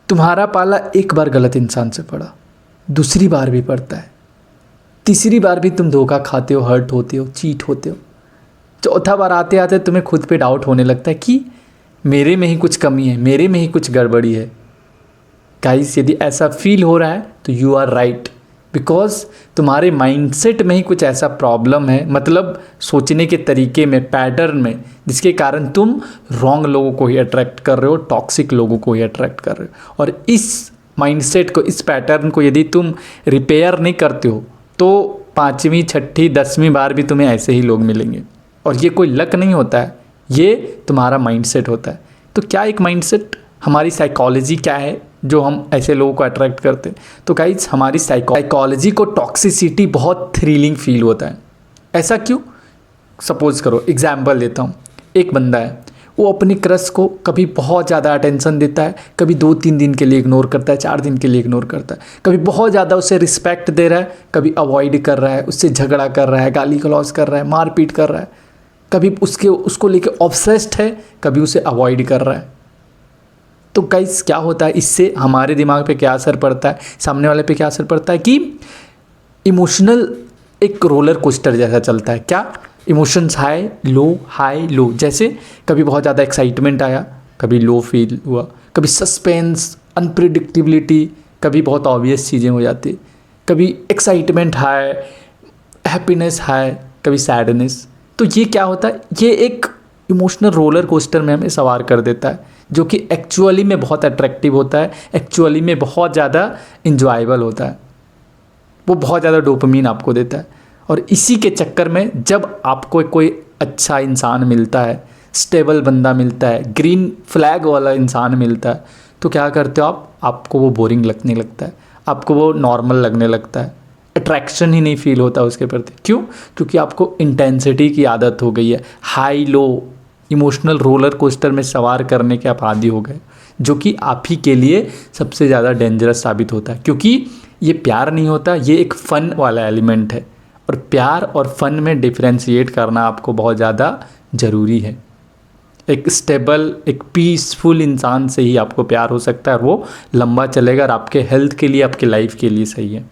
तुम्हारा पाला एक बार गलत इंसान से पड़ा, दूसरी बार भी पड़ता है, तीसरी बार भी तुम धोखा खाते हो, हर्ट होते हो, चीट होते हो, चौथा बार आते आते तुम्हें खुद पे डाउट होने लगता है कि मेरे में ही कुछ कमी है, मेरे में ही कुछ गड़बड़ी है। गाइस, यदि ऐसा फील हो रहा है तो यू आर राइट, बिकॉज तुम्हारे माइंडसेट में ही कुछ ऐसा प्रॉब्लम है, मतलब सोचने के तरीके में, पैटर्न में, जिसके कारण तुम रॉन्ग लोगों को ही अट्रैक्ट कर रहे हो, टॉक्सिक लोगों को ही अट्रैक्ट कर रहे हो। और इस माइंडसेट को, इस पैटर्न को यदि तुम रिपेयर नहीं करते हो तो 5वीं 6ठी 10वीं बार भी तुम्हें ऐसे ही लोग मिलेंगे। और ये कोई लक नहीं होता है, ये तुम्हारा माइंडसेट होता है। तो क्या एक माइंडसेट, हमारी साइकोलॉजी क्या है जो हम ऐसे लोगों को अट्रैक्ट करते हैं? तो गाइस, हमारी साइकोलॉजी को टॉक्सिसिटी बहुत थ्रिलिंग फील होता है। ऐसा क्यों? सपोज करो, एग्जाम्पल देता हूँ। एक बंदा है, वो अपनी क्रश को कभी बहुत ज़्यादा अटेंशन देता है, कभी 2-3 दिन के लिए इग्नोर करता है, 4 दिन के लिए इग्नोर करता है, कभी बहुत ज़्यादा उसे रिस्पेक्ट दे रहा है, कभी अवॉइड कर रहा है, उससे झगड़ा कर रहा है, गाली गलौज कर रहा है, मारपीट कर रहा है, कभी उसको लेके ऑब्सेस्ड है, कभी उसे अवॉइड कर रहा है। तो गाइस, क्या होता है इससे? हमारे दिमाग पे क्या असर पड़ता है, सामने वाले पे क्या असर पड़ता है कि इमोशनल एक रोलर कोस्टर जैसा चलता है। क्या? Emotions high low. जैसे कभी बहुत ज़्यादा एक्साइटमेंट आया, कभी लो फील हुआ, कभी सस्पेंस, अनप्रिडिक्टेबिलिटी, कभी बहुत ऑब्वियस चीज़ें हो जाती, कभी एक्साइटमेंट हाई, हैप्पीनेस हाई, कभी सैडनेस। तो ये क्या होता है? ये एक इमोशनल रोलर कोस्टर में हमें सवार कर देता है, जो कि एक्चुअली में बहुत अट्रैक्टिव होता है, एक्चुअली में बहुत ज़्यादा इंजॉयबल होता है। वो बहुत ज़्यादा डोपामिन आपको देता है। और इसी के चक्कर में जब आपको कोई अच्छा इंसान मिलता है, स्टेबल बंदा मिलता है, ग्रीन फ्लैग वाला इंसान मिलता है, तो क्या करते हो आप? आपको वो बोरिंग लगने लगता है, आपको वो नॉर्मल लगने लगता है, अट्रैक्शन ही नहीं फील होता उसके प्रति। क्यों? क्योंकि आपको इंटेंसिटी की आदत हो गई है, high low emotional roller coaster में सवार करने के आप आदी हो गए, जो कि आप ही के लिए सबसे ज़्यादा डेंजरस साबित होता है। क्योंकि ये प्यार नहीं होता, ये एक फ़न वाला एलिमेंट है, और प्यार और फन में डिफ्रेंशिएट करना आपको बहुत ज़्यादा ज़रूरी है। एक स्टेबल, एक पीसफुल इंसान से ही आपको प्यार हो सकता है, और वो लंबा चलेगा और आपके हेल्थ के लिए, आपके लाइफ के लिए सही है।